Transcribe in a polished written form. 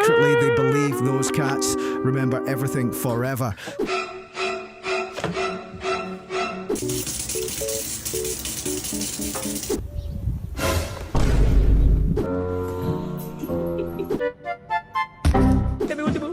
Secretly, they believe those cats remember everything forever. Kami ultimo.